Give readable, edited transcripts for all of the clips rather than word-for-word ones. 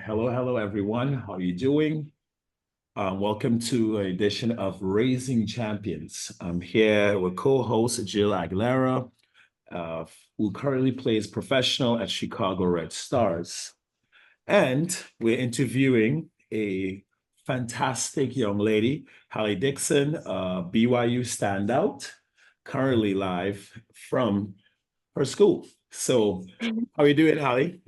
Hello, everyone. How are you doing? Welcome to an edition of Raising Champions. I'm here with co-host Jill Aguielera, who currently plays professional at Chicago Red Stars. And we're interviewing a fantastic young lady, Halle Dixon, BYU standout, currently live from her school. So how are you doing, Halle?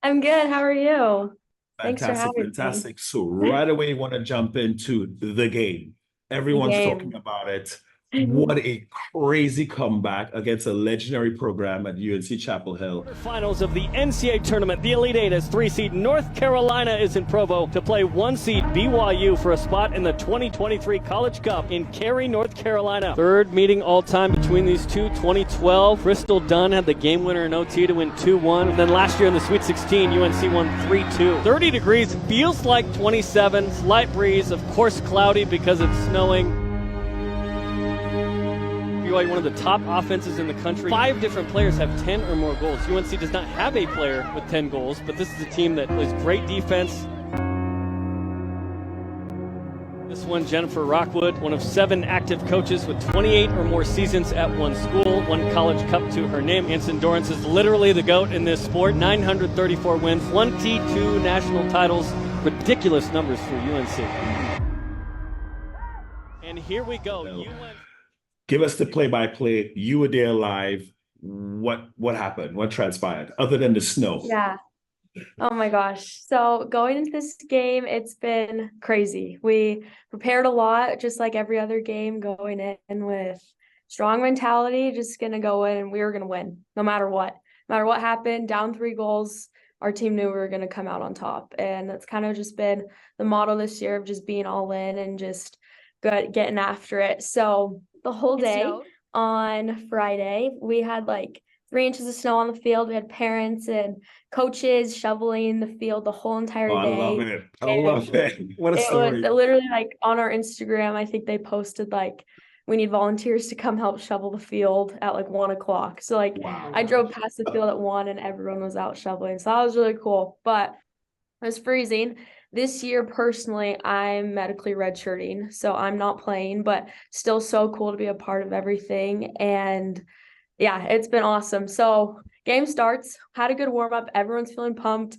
I'm good. How are you? Thanks for Fantastic, having me. fantastic. So right away, you want to jump into the game. The Everyone's talking game. about it. What a crazy comeback against a legendary program at UNC Chapel Hill. Finals of the NCAA tournament. The Elite Eight as 3-seed North Carolina is in Provo to play 1-seed BYU for a spot in the 2023 College Cup in Cary, North Carolina. Third meeting all time between these two. 2012, Crystal Dunn had the game winner in OT to win 2-1. And then last year in the Sweet 16, UNC won 3-2. 30 degrees, feels like 27. Slight breeze, of course cloudy because it's snowing. BYU, one of the top offenses in the country. 5 different players have 10 or more goals. UNC does not have a player with 10 goals, but this is a team that plays great defense. This one, Jennifer Rockwood, one of 7 active coaches with 28 or more seasons at one school, 1 college cup to her name. Anson Dorrance is literally the GOAT in this sport. 934 wins, 22 national titles, ridiculous numbers for UNC. And here we go. Give us the play-by-play. You were there live. What happened? What transpired other than the snow? Yeah. Oh my gosh. So going into this game, it's been crazy. We prepared a lot, just like every other game, going in with strong mentality, just going to go in and we were going to win no matter what. No matter what happened, down 3 goals, our team knew we were going to come out on top. And that's kind of just been the motto this year of just being all in and just getting after it. So the whole day on Friday, we had like 3 inches of snow on the field. We had parents and coaches shoveling the field the whole entire day. I love it. I love it. What a story. It was literally like on our Instagram, I think they posted like, we need volunteers to come help shovel the field at like 1 o'clock. So like I drove past the field at 1 and everyone was out shoveling. So that was really cool, but it was freezing. This year, personally, I'm medically redshirting, so I'm not playing, but still so cool to be a part of everything. And yeah, it's been awesome. So game starts, had a good warm up. Everyone's feeling pumped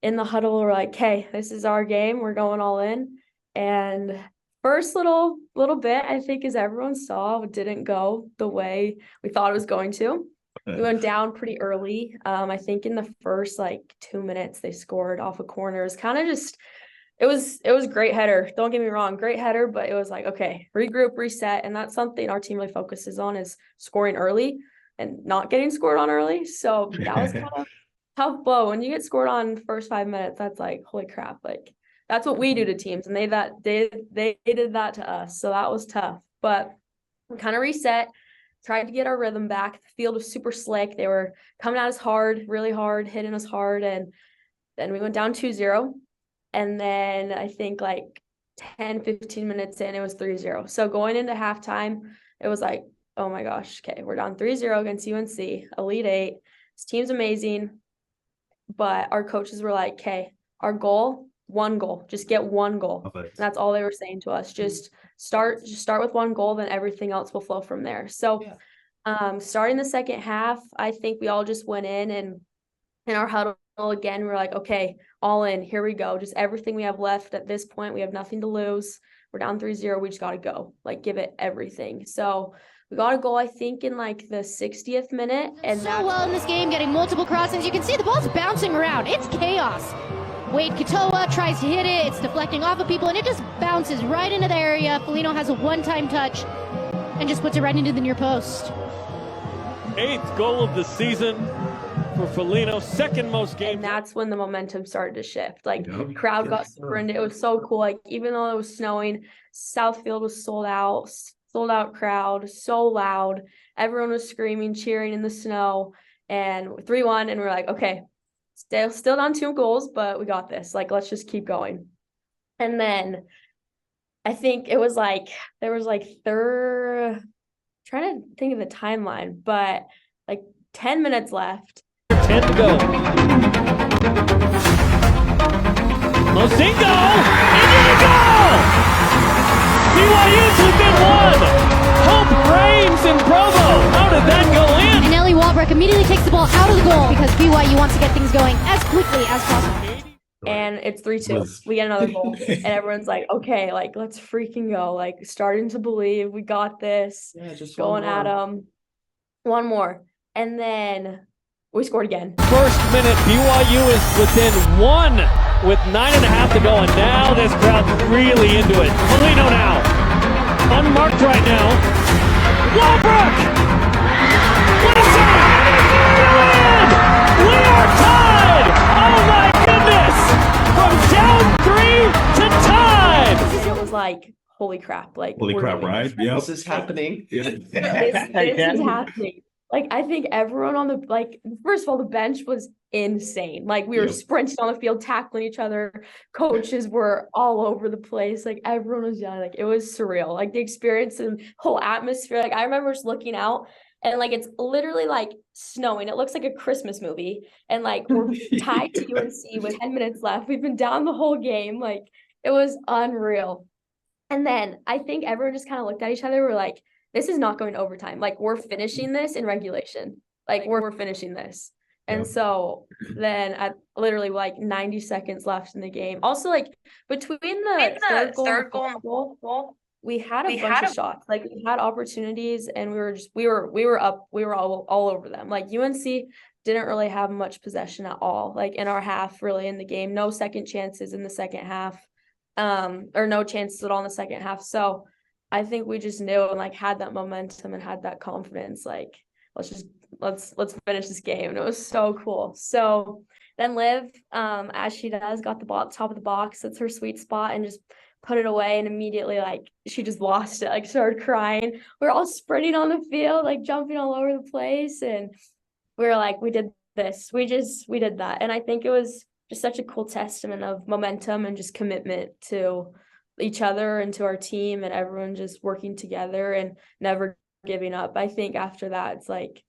in the huddle. We're like, hey, this is our game. We're going all in. And first little bit, I think, as everyone saw, didn't go the way we thought it was going to. We went down pretty early. I think in the first like 2 minutes they scored off a corner. It was kind of just, it was great header. Don't get me wrong, great header, but it was like, okay, regroup, reset. And that's something our team really focuses on is scoring early and not getting scored on early. So that was kind of tough blow. When you get scored on the first 5 minutes, that's like, holy crap. Like that's what we do to teams. And they did that to us. So that was tough, but we kind of reset. Tried to get our rhythm back. The field was super slick. They were coming at us hard, really hard, hitting us hard. And then we went down 2-0. And then I think like 10, 15 minutes in, it was 3-0. So going into halftime, it was like, oh my gosh, okay, we're down 3-0 against UNC, Elite Eight. This team's amazing. But our coaches were like, okay, our goal, 1 goal. Just get 1 goal. And that's all they were saying to us. Just start with 1 goal, then everything else will flow from there. So starting the second half, I think we all just went in our huddle again, we're like, okay, all in, here we go. Just everything we have left at this point. We have nothing to lose. We're down 3-0. We just got to go, like give it everything. So we got a goal, I think, in like the 60th minute. And so well in this game, getting multiple crossings. You can see the ball's bouncing around. It's chaos. Wade Katoa tries to hit it. It's deflecting off of people, and it just bounces right into the area. Foligno has a one-time touch and just puts it right into the near post. 8th goal of the season for Foligno, 2nd most games. And that's when the momentum started to shift. Like, crowd got super into it. It was so cool. Like, even though it was snowing, Southfield was sold out crowd, so loud. Everyone was screaming, cheering in the snow. And 3-1, and we're like, okay, still down 2 goals, but we got this. Like, let's just keep going. And then I think it was like, there was like trying to think of the timeline, but like 10 minutes left. 10 to go. Mozingo into the goal! BYU's within one! Hope reigns in Provo! How did that go in? And Ellie Walbrook immediately takes the ball out of the goal because BYU wants to get things going as quickly as possible. And it's 3-2. We get another goal. And everyone's like, okay, like, let's freaking go. Like, starting to believe we got this. Yeah, just Going at them. One more. And then we scored again. First minute, BYU is within one with 9.5 to go. And now this crowd's really into it. Polino now. Unmarked right now. Walbrook! What a save! We are tied! Oh my goodness! From down 3 to tied! It was like, holy crap. Like, Holy we're crap, doing right? this. Yep. This is happening. Yeah. This is happening. Like, I think everyone on the, like, first of all, the bench was insane. Like, we were Yep. sprinting on the field, tackling each other. Coaches were all over the place. Like, everyone was yelling. Like, it was surreal. Like, the experience and whole atmosphere. Like, I remember just looking out and, like, it's literally, like, snowing. It looks like a Christmas movie. And, like, we're tied to UNC with 10 minutes left. We've been down the whole game. Like, it was unreal. And then I think everyone just kind of looked at each other. We're like, this is not going to overtime. Like, we're finishing this in regulation. Like, we're finishing this. And Yep. so then at literally like 90 seconds left in the game. Also, like, between the third goal and the fourth goal, we had a bunch of shots. Like, we had opportunities and we were up, we were all over them. Like, UNC didn't really have much possession at all. Like, in our half, really, in the game. No second chances in the second half. Or no chances at all in the second half. So I think we just knew and like had that momentum and had that confidence. Like, let's finish this game. And it was so cool. So then Liv, as she does, got the ball at the top of the box. That's her sweet spot, and just put it away. And immediately, like, she just lost it, like, started crying. We were all sprinting on the field, like, jumping all over the place. And we were like, we did this. We did that. And I think it was just such a cool testament of momentum and just commitment to each other and to our team, and everyone just working together and never giving up. I think after that, it's like,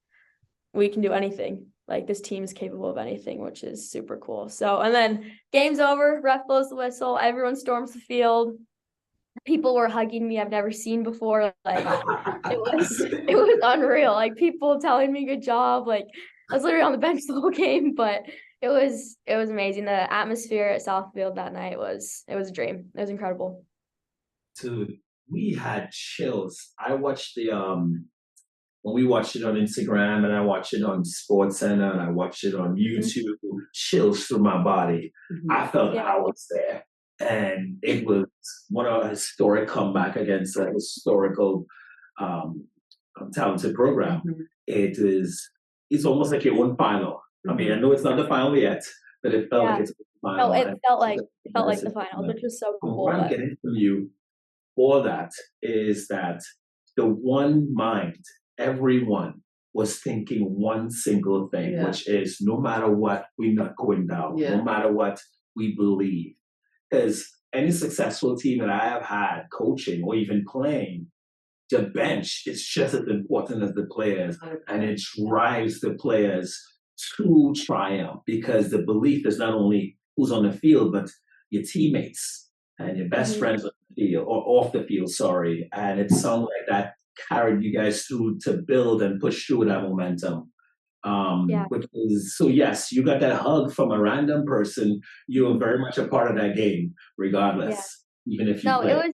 we can do anything. Like, this team is capable of anything, which is super cool. So, and then game's over, ref blows the whistle, everyone storms the field. People were hugging me I've never seen before. Like, it was unreal. Like, people telling me good job. Like, I was literally on the bench the whole game, but it was amazing. The atmosphere at Southfield that night was a dream. It was incredible. Dude, we had chills. I watched the when we watched it on Instagram, and I watched it on SportsCenter, and I watched it on YouTube. Chills through my body. I felt I was there, and it was one of a historic comeback against a historical talented program. It's almost like your own final. I mean, I know it's not the final yet, but it felt like it's the final. No, it felt like the final, which was so cool. What I'm getting from you for that is that the one mind, everyone was thinking one single thing, which is no matter what, we're not going down, no matter what we believe. Because any successful team that I have had coaching or even playing, the bench is just as important as the players, and it drives the players to triumph, because the belief is not only who's on the field, but your teammates and your best friends on the field, or off the field, sorry. And it's something like that carried you guys through to build and push through that momentum. Which is, so yes, you got that hug from a random person. You were very much a part of that game, regardless, even if you played. It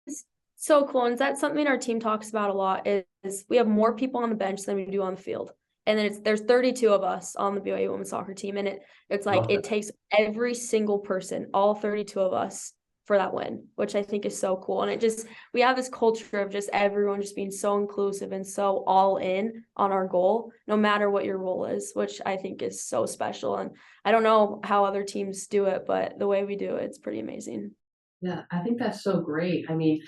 was so cool. And that's something our team talks about a lot, is we have more people on the bench than we do on the field. And then there's 32 of us on the BYU women's soccer team. And it's like, it takes every single person, all 32 of us, for that win, which I think is so cool. And we have this culture of just everyone just being so inclusive and so all in on our goal, no matter what your role is, which I think is so special. And I don't know how other teams do it, but the way we do it, it's pretty amazing. Yeah, I think that's so great. I mean,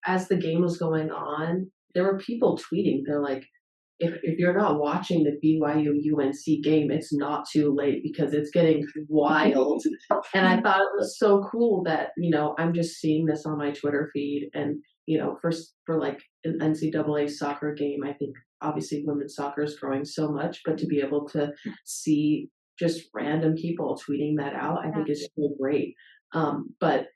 as the game was going on, there were people tweeting. They're like, if you're not watching the BYU UNC game, it's not too late because it's getting wild. And I thought it was so cool that, I'm just seeing this on my Twitter feed. And, for like an NCAA soccer game, I think obviously women's soccer is growing so much, but to be able to see just random people tweeting that out, I think is so great. But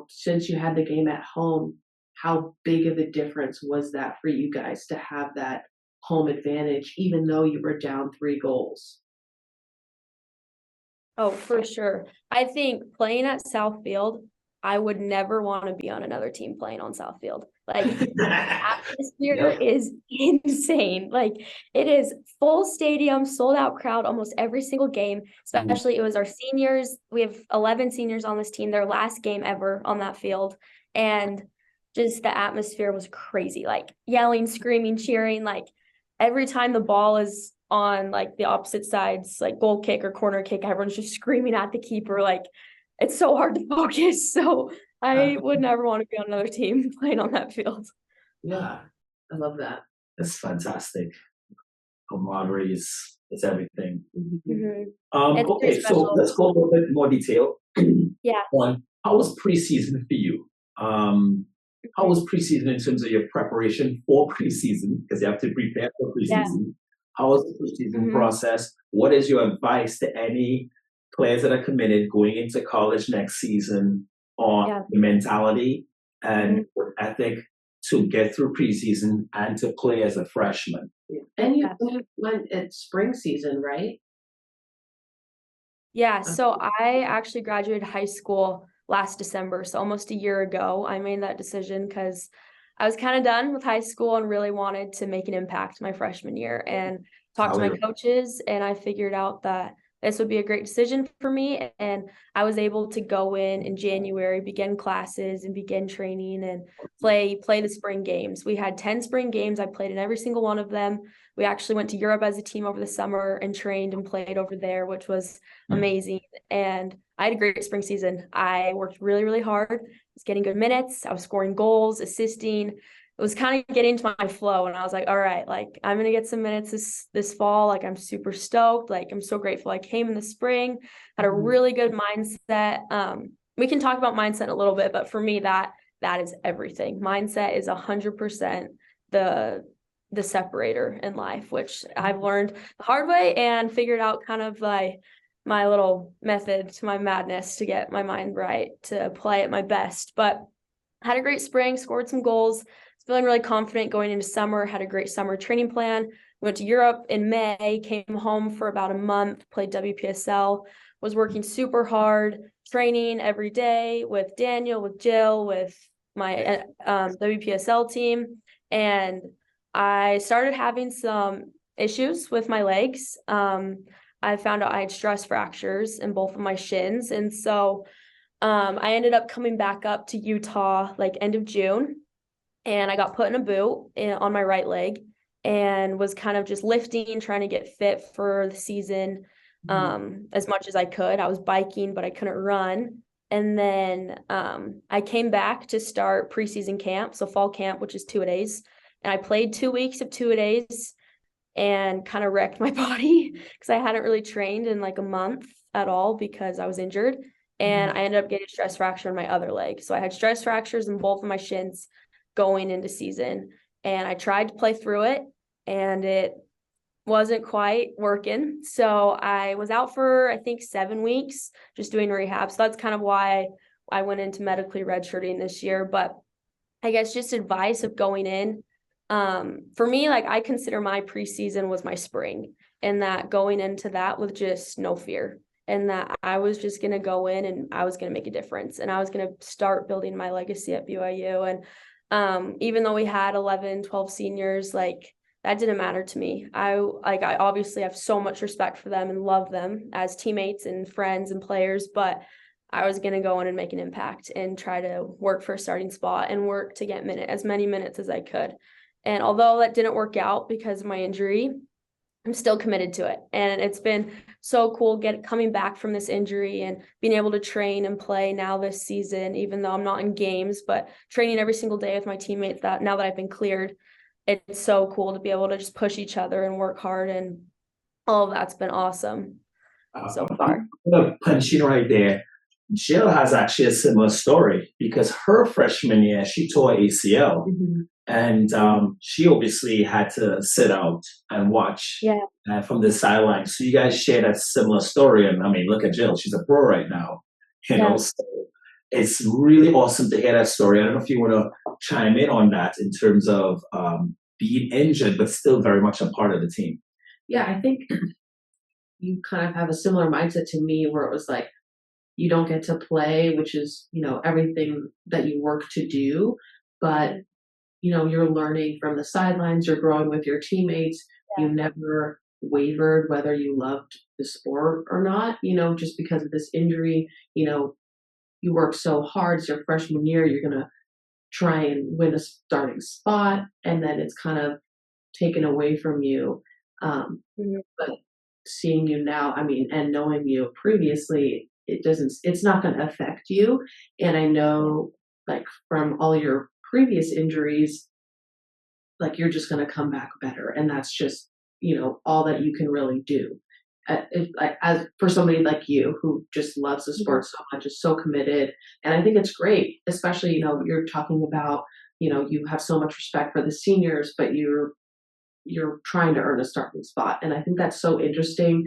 since you had the game at home, how big of a difference was that for you guys to have that home advantage, even though you were down 3 goals? Oh, for sure. I think playing at Southfield, I would never want to be on another team playing on Southfield. Like, the atmosphere is insane. Like, it is full stadium, sold out crowd almost every single game. Especially it was our seniors. We have 11 seniors on this team, their last game ever on that field. And just the atmosphere was crazy. Like, yelling, screaming, cheering. Like, every time the ball is on like the opposite sides, like goal kick or corner kick, everyone's just screaming at the keeper. Like, it's so hard to focus. So I would never want to be on another team playing on that field. Yeah, I love that. That's fantastic. Camaraderie is everything. Mhm. It's Okay, pretty so special. let's go a little bit more detail. Yeah. On how was preseason for you? How was preseason in terms of your preparation for preseason? Because you have to prepare for preseason. How was the preseason process? What is your advice to any players that are committed going into college next season on the mentality and ethic to get through preseason and to play as a freshman? And you went at spring season, right? Yeah, so I actually graduated high school last December, so almost a year ago. I made that decision because I was kind of done with high school and really wanted to make an impact my freshman year and talked to my coaches, and I figured out that this would be a great decision for me. And I was able to go in January, begin classes and begin training and play the spring games. We had 10 spring games. I played in every single one of them. We actually went to Europe as a team over the summer and trained and played over there, which was amazing. And I had a great spring season. I worked really, really hard. I was getting good minutes. I was scoring goals, assisting. It was kind of getting into my flow, and I was like, all right, like, I'm gonna get some minutes this fall. Like, I'm super stoked. Like, I'm so grateful I came in the spring, had a really good mindset. We can talk about mindset in a little bit, but for me, that is everything. Mindset is 100% the separator in life, which I've learned the hard way and figured out kind of like my little method to my madness to get my mind right, to play at my best. But had a great spring, scored some goals, feeling really confident going into summer, had a great summer training plan. Went to Europe in May, came home for about a month, played WPSL, was working super hard, training every day with Daniel, with Jill, with my WPSL team. And I started having some issues with my legs. I found out I had stress fractures in both of my shins. And so I ended up coming back up to Utah like end of June, and I got put in a boot on my right leg and was kind of just lifting, trying to get fit for the season as much as I could. I was biking, but I couldn't run. And then I came back to start preseason camp, so fall camp, which is 2-a-days. And I played 2 weeks of 2-a-days and kind of wrecked my body because I hadn't really trained in like a month at all because I was injured. And I ended up getting a stress fracture in my other leg. So I had stress fractures in both of my shins going into season. And I tried to play through it, and it wasn't quite working. So I was out for, I think, 7 weeks just doing rehab. So that's kind of why I went into medically redshirting this year. But I guess just advice of going in. For me, like, I consider my preseason was my spring, and that going into that with just no fear, and that I was just going to go in and I was going to make a difference, and I was going to start building my legacy at BYU. And even though we had 11, 12 seniors, like, that didn't matter to me. I obviously have so much respect for them and love them as teammates and friends and players, but I was going to go in and make an impact and try to work for a starting spot and work to get as many minutes as I could. And although that didn't work out because of my injury, I'm still committed to it. And it's been so cool coming back from this injury and being able to train and play now this season, even though I'm not in games, but training every single day with my teammates now that I've been cleared. It's so cool to be able to just push each other and work hard, and all of that's been awesome so far. I'm going to punch in right there. Jill has actually a similar story because her freshman year, she tore ACL. And she obviously had to sit out and watch from the sidelines. So you guys share that similar story. And I mean, look at Jill; she's a pro right now. You know, so it's really awesome to hear that story. I don't know if you want to chime in on that in terms of being injured, but still very much a part of the team. Yeah, I think you kind of have a similar mindset to me, where it was like, you don't get to play, which is, you know, everything that you work to do, but you know, you're learning from the sidelines, you're growing with your teammates. You never wavered whether you loved the sport or not, you know, just because of this injury. You know, you work so hard. It's your freshman year, you're going to try and win a starting spot, and then it's kind of taken away from you. But seeing you now, I mean, and knowing you previously, it's not going to affect you. And I know, like, from all your previous injuries, like, you're just going to come back better. And that's just, you know, all that you can really do. As for somebody like you who just loves the sport so much, is so committed. And I think it's great, especially, you know, you're talking about, you know, you have so much respect for the seniors, but you're trying to earn a starting spot. And I think that's so interesting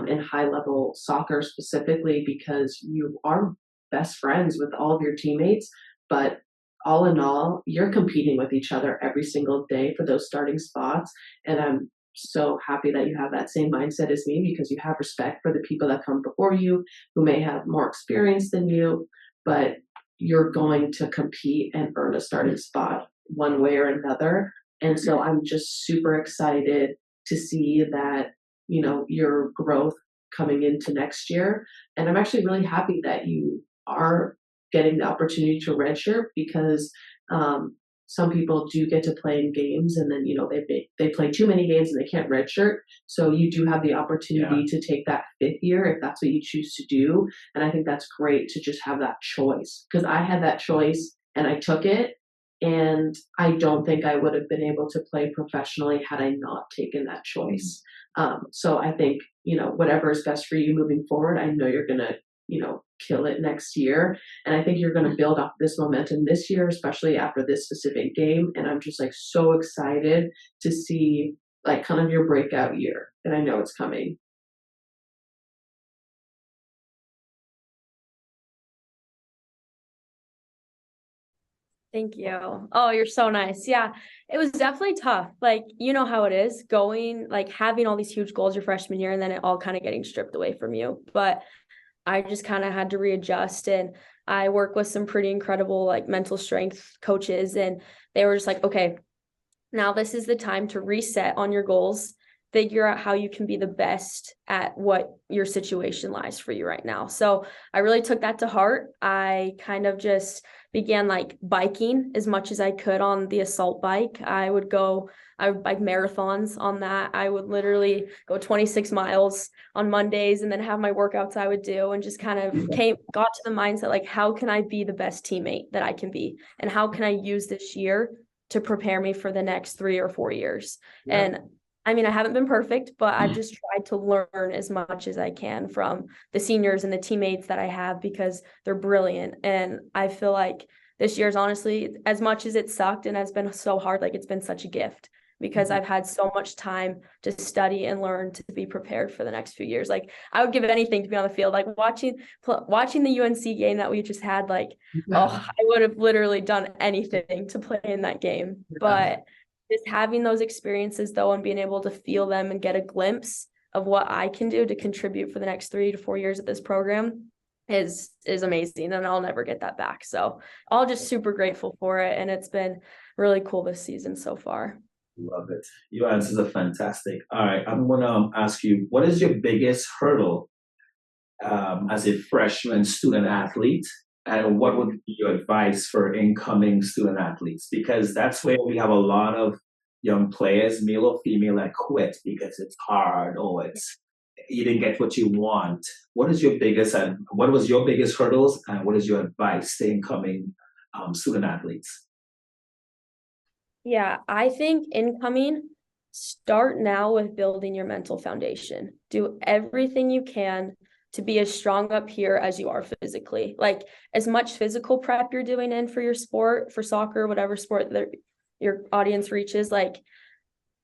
in high level soccer specifically, because you are best friends with all of your teammates, but all in all, you're competing with each other every single day for those starting spots. And I'm so happy that you have that same mindset as me, because you have respect for the people that come before you who may have more experience than you, but you're going to compete and earn a starting spot one way or another. And so I'm just super excited to see that, you know, your growth coming into next year. And I'm actually really happy that you are getting the opportunity to redshirt, because some people do get to play in games, and then, you know, they play too many games and they can't redshirt. So you do have the opportunity to take that 5th year if that's what you choose to do. And I think that's great to just have that choice, because I had that choice and I took it. And I don't think I would have been able to play professionally had I not taken that choice. So I think, you know, whatever is best for you moving forward, I know you're going to, you know, kill it next year. And I think you're going to build up this momentum this year, especially after this specific game. And I'm just like so excited to see, like, kind of your breakout year. And I know it's coming. Thank you. Oh, you're so nice. Yeah, it was definitely tough. Like, you know how it is going, like, having all these huge goals your freshman year and then it all kind of getting stripped away from you. But I just kind of had to readjust, and I work with some pretty incredible, like, mental strength coaches, and they were just like, okay, now this is the time to reset on your goals, figure out how you can be the best at what your situation lies for you right now. So I really took that to heart. I kind of just began, like, biking as much as I could on the assault bike. I would bike marathons on that. I would literally go 26 miles on Mondays and then have my workouts I would do, and just kind of got to the mindset, like, how can I be the best teammate that I can be? And how can I use this year to prepare me for the next 3 or 4 years? And I mean, I haven't been perfect, but I've just tried to learn as much as I can from the seniors and the teammates that I have, because they're brilliant. And I feel like this year's, honestly, as much as it sucked and has been so hard, like, it's been such a gift, because I've had so much time to study and learn to be prepared for the next few years. Like, I would give anything to be on the field, like watching the UNC game that we just had, like, I would have literally done anything to play in that game. But just having those experiences, though, and being able to feel them and get a glimpse of what I can do to contribute for the next 3 to 4 years of this program is amazing, and I'll never get that back. So I'll just super grateful for it, and it's been really cool this season so far. Love it. Your answers are fantastic. All right, I'm gonna ask you, what is your biggest hurdle as a freshman student athlete? And what would be your advice for incoming student athletes? Because that's where we have a lot of young players, male or female, that quit because it's hard, or you didn't get what you want. What was your biggest hurdles, and what is your advice to incoming student athletes? Yeah, I think incoming, start now with building your mental foundation. Do everything you can to be as strong up here as you are physically. Like, as much physical prep you're doing in for your sport, for soccer, whatever sport your audience reaches, like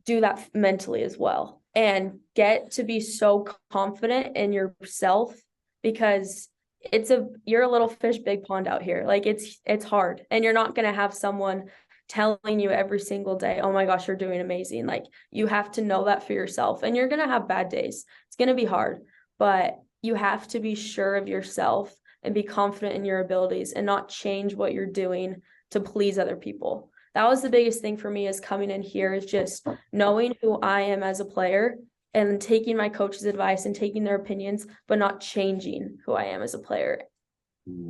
do that mentally as well and get to be so confident in yourself, because you're a little fish, big pond out here. Like it's hard, and you're not going to have someone telling you every single day, oh my gosh, you're doing amazing. Like you have to know that for yourself, and you're going to have bad days. It's going to be hard, but you have to be sure of yourself and be confident in your abilities and not change what you're doing to please other people. That was the biggest thing for me, is coming in here, is just knowing who I am as a player and taking my coach's advice and taking their opinions, but not changing who I am as a player.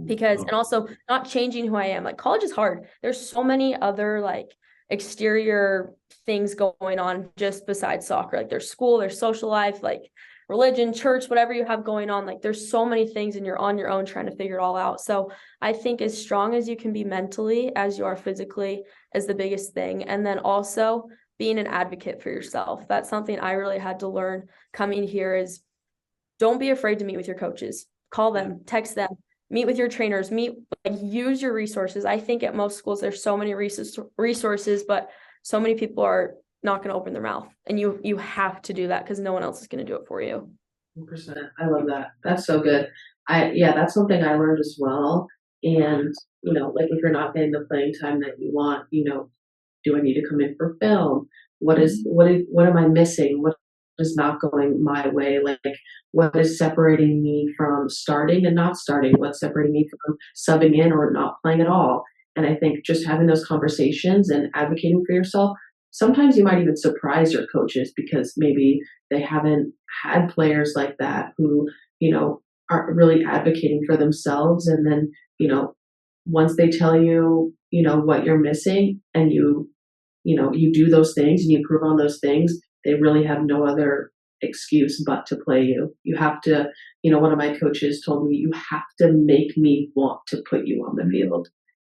Because, and also not changing who I am. Like college is hard. There's so many other like exterior things going on just besides soccer. Like there's school, there's social life, like religion, church, whatever you have going on. Like there's so many things, and you're on your own trying to figure it all out. So I think as strong as you can be mentally as you are physically is the biggest thing. And then also being an advocate for yourself. That's something I really had to learn coming here, is don't be afraid to meet with your coaches. Call them, text them, meet with your trainers, use your resources. I think at most schools, there's so many resources, but so many people are not going to open their mouth, and you have to do that because no one else is going to do it for you. 100%. I love that. That's so good. That's something I learned as well. And, like if you're not getting the playing time that you want, do I need to come in for film? What am I missing? What is not going my way? Like what is separating me from starting and not starting? What's separating me from subbing in or not playing at all? And I think just having those conversations and advocating for yourself, sometimes you might even surprise your coaches, because maybe they haven't had players like that who, aren't really advocating for themselves. And then, once they tell you, what you're missing, and you do those things and you improve on those things, they really have no other excuse but to play you. You have to, one of my coaches told me, you have to make me want to put you on the field.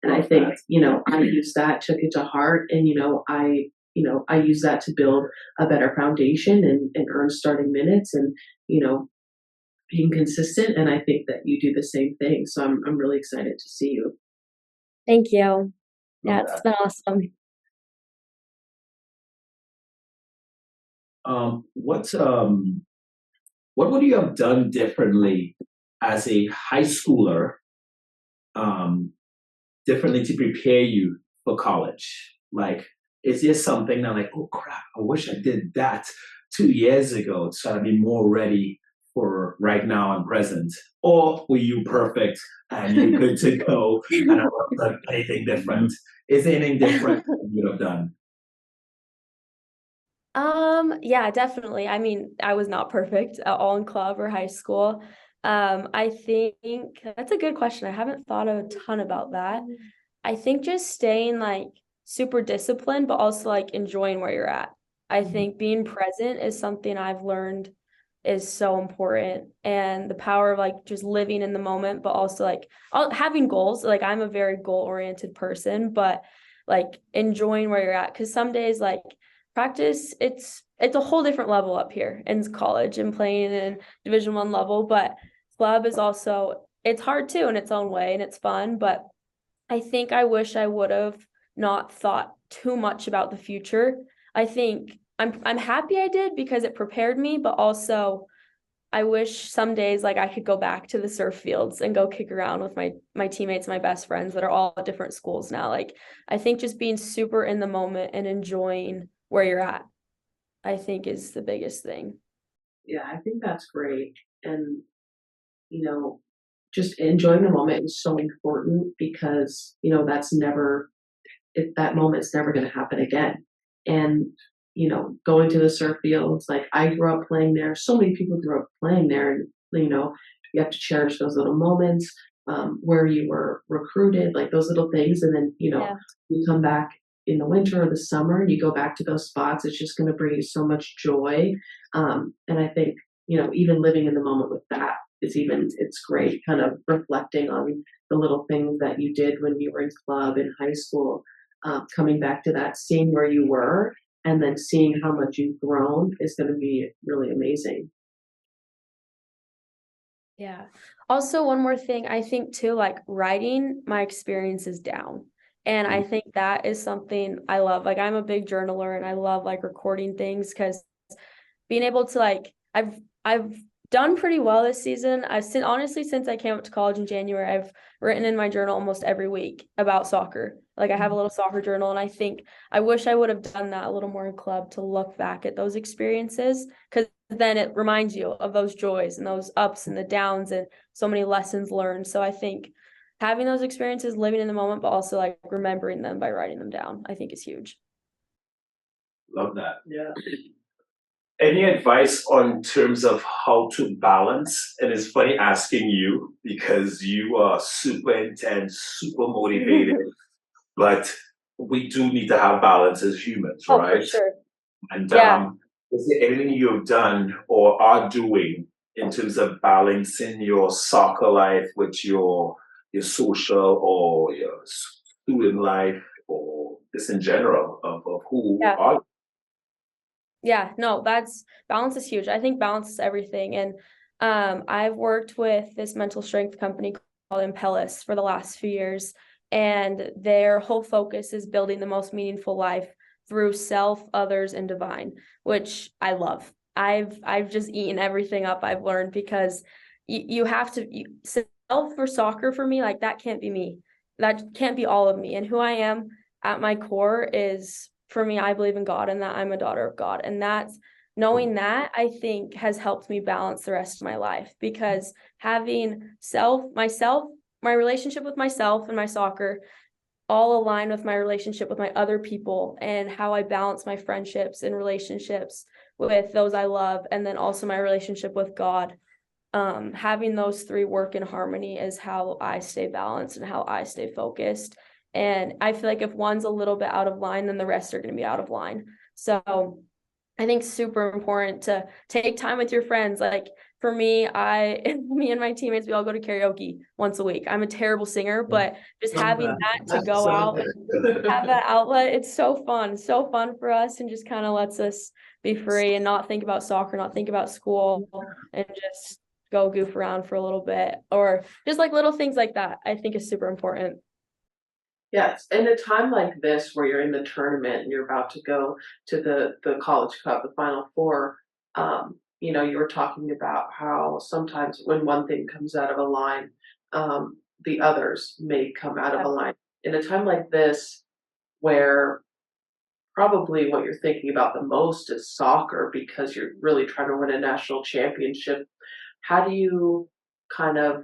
And I think, I used that, took it to heart, and, I use that to build a better foundation and earn starting minutes and, being consistent. And I think that you do the same thing. So I'm really excited to see you. Thank you. Yeah, it's been awesome. What would you have done differently as a high schooler, differently to prepare you for college? Like, is there something that like, oh crap, I wish I did that 2 years ago so I'd be more ready for right now and present? Or were you perfect and you're good to go and I don't done anything different? Is there anything different that you would have done? Yeah, definitely. I mean, I was not perfect at all in club or high school. I think that's a good question. I haven't thought a ton about that. I think just staying like super disciplined, but also like enjoying where you're at. I think being present is something I've learned is so important, and the power of like just living in the moment, but also like having goals. Like I'm a very goal-oriented person, but like enjoying where you're at. Cause some days like practice, it's a whole different level up here in college and playing in Division I level, but club is also, it's hard too in its own way and it's fun. But I think I wish I would have not thought too much about the future. I think I'm happy I did because it prepared me, but also I wish some days like I could go back to the surf fields and go kick around with my teammates, my best friends that are all at different schools now. Like I think just being super in the moment and enjoying where you're at, I think is the biggest thing. Yeah, I think that's great. And, just enjoying the moment is so important, because, that moment's never going to happen again. And, going to the surf fields, like I grew up playing there. So many people grew up playing there, and, you have to cherish those little moments, where you were recruited, like those little things. And then, you come back in the winter or the summer and you go back to those spots, it's just going to bring you so much joy. And I think, even living in the moment with that it's great, kind of reflecting on the little things that you did when you were in club in high school, coming back to that, seeing where you were, and then seeing how much you've grown is going to be really amazing. Yeah. Also, one more thing, I think too, like writing my experiences down And I think that is something I love. Like, I'm a big journaler and I love like recording things because being able to like, I've done pretty well this season. Honestly, since I came up to college in January, I've written in my journal almost every week about soccer. Like, I have a little soccer journal, and I think I wish I would have done that a little more in club to look back at those experiences, because then it reminds you of those joys and those ups and the downs and so many lessons learned. So I think having those experiences, living in the moment, but also like remembering them by writing them down, I think is huge. Love that. Yeah. Any advice on terms of how to balance? And it's funny asking you because you are super intense, super motivated, but we do need to have balance as humans, Oh, right? for sure. And Yeah. is there anything you've done or are doing in terms of balancing your soccer life with your social or your student life or just in general of who Yeah. are you? Yeah, no, balance is huge. I think balance is everything. And I've worked with this mental strength company called Impellis for the last few years, and their whole focus is building the most meaningful life through self, others, and divine, which I love. I've just eaten everything up I've learned, because you have to self for soccer for me, like that can't be me. That can't be all of me. And who I am at my core is, for me, I believe in God and that I'm a daughter of God. And that's knowing that, I think, has helped me balance the rest of my life, because having my relationship with myself and my soccer all align with my relationship with my other people, and how I balance my friendships and relationships with those I love, and then also my relationship with God. Having those three work in harmony is how I stay balanced and how I stay focused. And I feel like if one's a little bit out of line, then the rest are going to be out of line. So I think super important to take time with your friends. Like, for me, me and my teammates, we all go to karaoke once a week. I'm a terrible singer, but just having that to go out and have that outlet, it's so fun for us, and just kind of lets us be free and not think about soccer, not think about school, and just go goof around for a little bit, or just like little things like that, I think is super important. Yes, in a time like this where you're in the tournament and you're about to go to the College Cup, the Final Four, you were talking about how sometimes when one thing comes out of a line, the others may come out of a line. In a time like this, where probably what you're thinking about the most is soccer because you're really trying to win a national championship, how do you kind of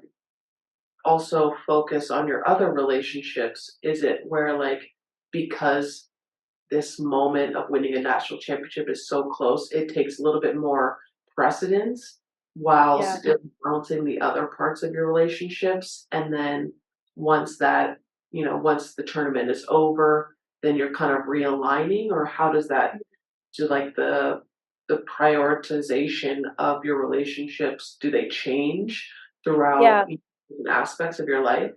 also focus on your other relationships? Is it where, like, because this moment of winning a national championship is so close, it takes a little bit more precedence while Yeah. still balancing the other parts of your relationships? And then once that, once the tournament is over, then you're kind of realigning, or how does that do, like, the prioritization of your relationships, do they change Yeah. throughout aspects of your life?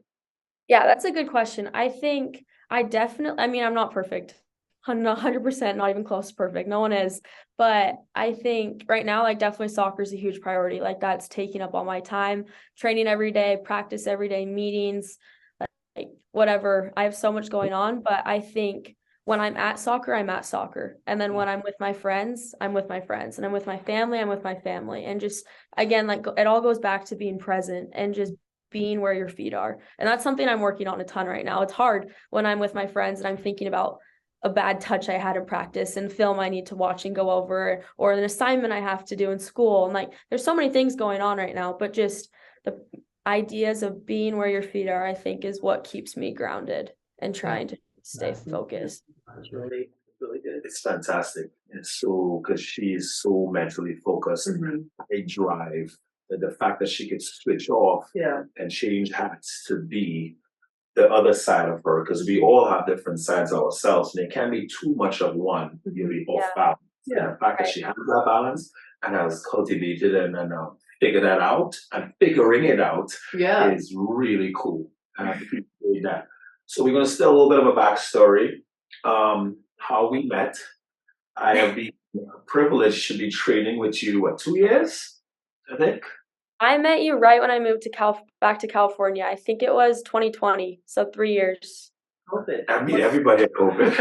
Yeah, that's a good question. I think I mean, I'm not perfect. I'm not 100%, not even close to perfect. No one is. But I think right now, like, definitely soccer is a huge priority. Like, that's taking up all my time, training every day, practice every day, meetings, like whatever. I have so much going on, but I think when I'm at soccer, I'm at soccer. And then when I'm with my friends, I'm with my friends. And I'm with my family, I'm with my family. And just, again, like, it all goes back to being present and just being where your feet are. And that's something I'm working on a ton right now. It's hard when I'm with my friends and I'm thinking about a bad touch I had in practice and film I need to watch and go over, or an assignment I have to do in school. And like, there's so many things going on right now, but just the ideas of being where your feet are, I think, is what keeps me grounded and trying to stay focused. That's really, really good. It's fantastic. It's so because she is so mentally focused, a drive, the fact that she could switch off Yeah. and change hats to be the other side of her, because we all have different sides of ourselves, and it can be too much of one. You'll be off balance. Yeah. And the fact that she has that balance and has cultivated and figured that out and figuring it out Yeah. is really cool. And I appreciate that. So we're gonna steal a little bit of a backstory. How we met. I have been privileged to be training with you, 2 years, I think. I met you right when I moved to back to California. I think it was 2020, so 3 years. COVID. I mean, everybody had COVID.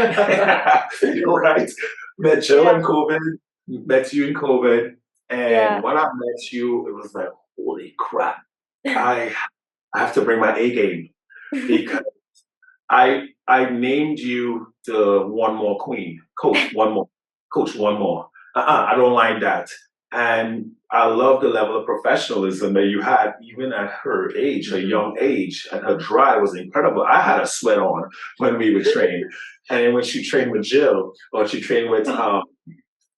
Right? Met Jill in COVID, met you in COVID. And Yeah. when I met you, it was like, holy crap. I have to bring my A game because I named you the one more queen, coach one more, coach one more. I don't like that. And I love the level of professionalism that you had even at her age, her young age, and her drive was incredible. I had a sweat on when we would train. And then when she trained with Jill or she trained with Ella,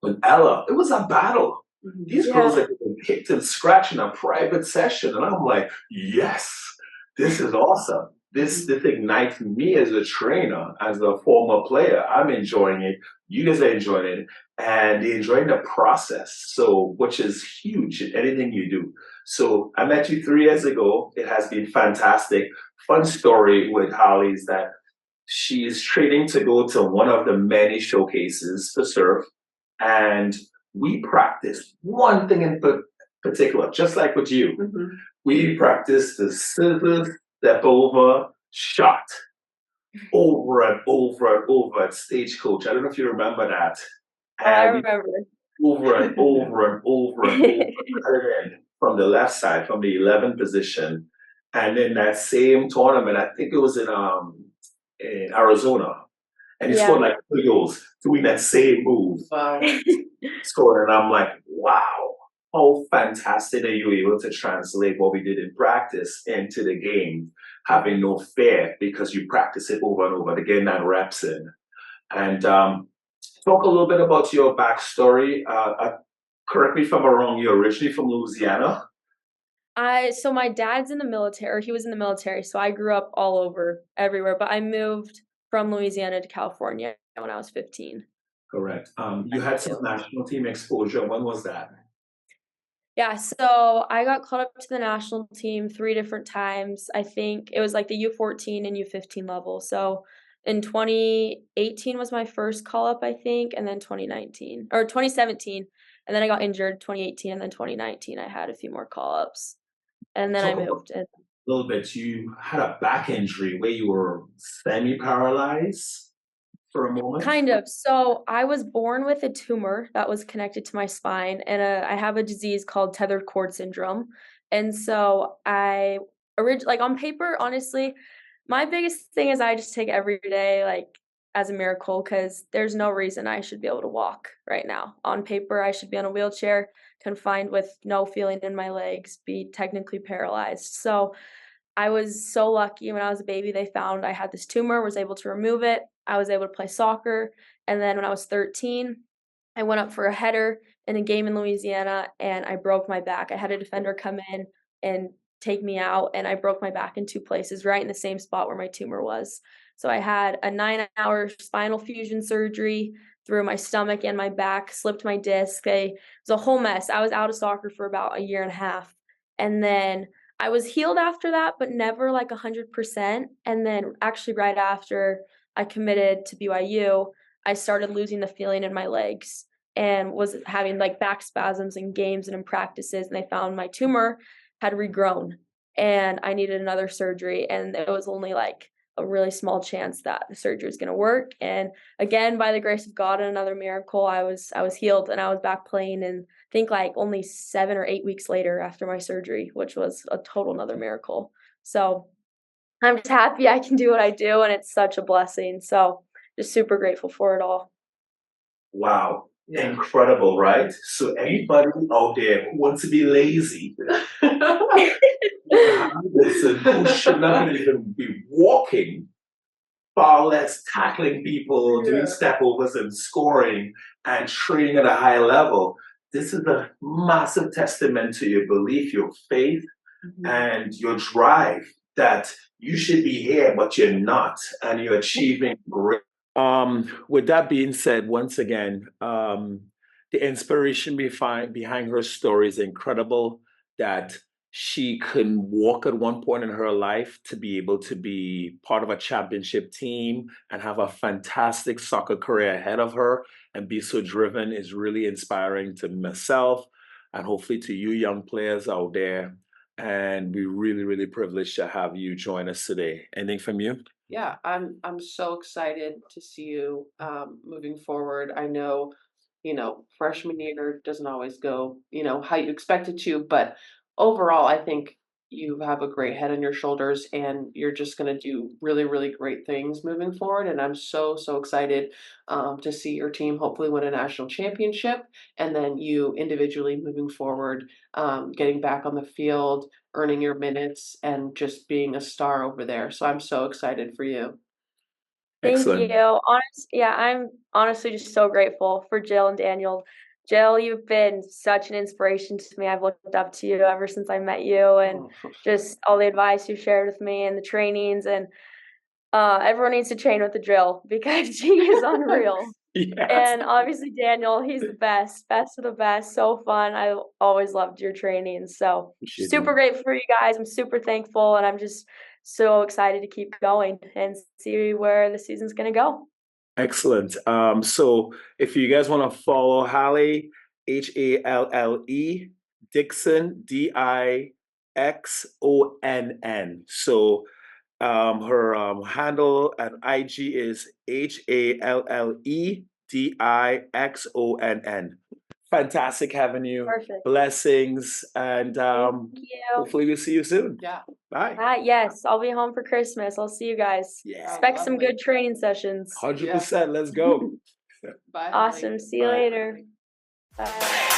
it was a battle. These girls are getting kicked and scratched in a private session. And I'm like, yes, this is awesome. This ignites me as a trainer, as a former player. I'm enjoying it. You guys are enjoying it. And they're enjoying the process. So, which is huge in anything you do. So I met you 3 years ago. It has been fantastic. Fun story with Halle is that she is training to go to one of the many showcases for surf. And we practice one thing in particular, just like with you. We practice the scissors step over shot over and over and over at Stagecoach. I don't know if you remember that. And I remember. over and over and over and over again from the left side, from the 11th position. And then that same tournament, I think it was in Arizona. And he scored like 3 goals doing that same move. Wow. Scored, and I'm like, wow, how fantastic are you able to translate what we did in practice into the game, having no fear because you practice it over and over to get that reps in. And talk a little bit about your backstory. Correct me if I'm wrong, you're originally from Louisiana? So my dad's in the military. He was in the military, so I grew up all over, everywhere. But I moved from Louisiana to California when I was 15. Correct. You had some national team exposure. When was that? Yeah, so I got called up to the national team 3 different times. I think it was like the U14 and U15 level. So in 2018 was my first call up, I think, and then 2019 or 2017, and then I got injured 2018, and then 2019 I had a few more call ups, and then I moved. A little bit. You had a back injury where you were semi-paralyzed for a moment? Kind of. So I was born with a tumor that was connected to my spine, and I have a disease called tethered cord syndrome. And so like on paper, honestly, my biggest thing is I just take every day like as a miracle because there's no reason I should be able to walk right now. On paper, I should be on a wheelchair, confined with no feeling in my legs, be technically paralyzed. So I was so lucky when I was a baby, they found I had this tumor, was able to remove it. I was able to play soccer. And then when I was 13, I went up for a header in a game in Louisiana and I broke my back. I had a defender come in and take me out, and I broke my back in 2 places, right in the same spot where my tumor was. So I had a 9-hour spinal fusion surgery through my stomach and my back, slipped my disc. It was a whole mess. I was out of soccer for about a year and a half. And then I was healed after that, but never like 100%. And then actually right after I committed to BYU, I started losing the feeling in my legs and was having like back spasms in games and in practices. And they found my tumor had regrown and I needed another surgery. And it was only like a really small chance that the surgery was going to work. And again, by the grace of God and another miracle, I was healed and I was back playing. And I think like only 7 or 8 weeks later after my surgery, which was a total another miracle. So I'm just happy I can do what I do, and it's such a blessing. So just super grateful for it all. Wow. Incredible, right? So anybody out there who wants to be lazy, listen, who should not even be walking, far less tackling people, doing stepovers and scoring and training at a high level. This is a massive testament to your belief, your faith, and your drive that you should be here, but you're not, and you're achieving great. With that being said, once again, the inspiration behind her story is incredible, that she couldn't walk at one point in her life to be able to be part of a championship team and have a fantastic soccer career ahead of her and be so driven is really inspiring to myself and hopefully to you young players out there. And we're really, really privileged to have you join us today. Anything from you? Yeah, I'm so excited to see you moving forward. I know, freshman year doesn't always go, how you expect it to, but overall, I think you have a great head on your shoulders and you're just going to do really, really great things moving forward. And I'm so, so excited to see your team hopefully win a national championship and then you individually moving forward, getting back on the field, earning your minutes and just being a star over there. So I'm so excited for you. Thank Excellent. you. Yeah, I'm honestly just so grateful for Jill and Daniel. Jill, you've been such an inspiration to me. I've looked up to you ever since I met you, and Oh, just all the advice you shared with me and the trainings. And everyone needs to train with the drill because she is unreal. Yes. And obviously Daniel, he's the best of the best. So fun. I always loved your trainings. So Appreciate super it. grateful for you guys. I'm super thankful, and I'm just so excited to keep going and see where the season's gonna go. Excellent. So if you guys want to follow Halle, Halle, Dixon, Dixonn. So her handle at IG is HalleDixonn. Fantastic having you. Perfect. Blessings, and Thank you. hopefully we'll see you soon. yeah. Bye. Yes, I'll be home for Christmas. I'll see you guys. Yeah. Expect some Lovely. good training sessions. 100%. Let's go. Bye. Holly. Awesome. See you Bye. later. Bye.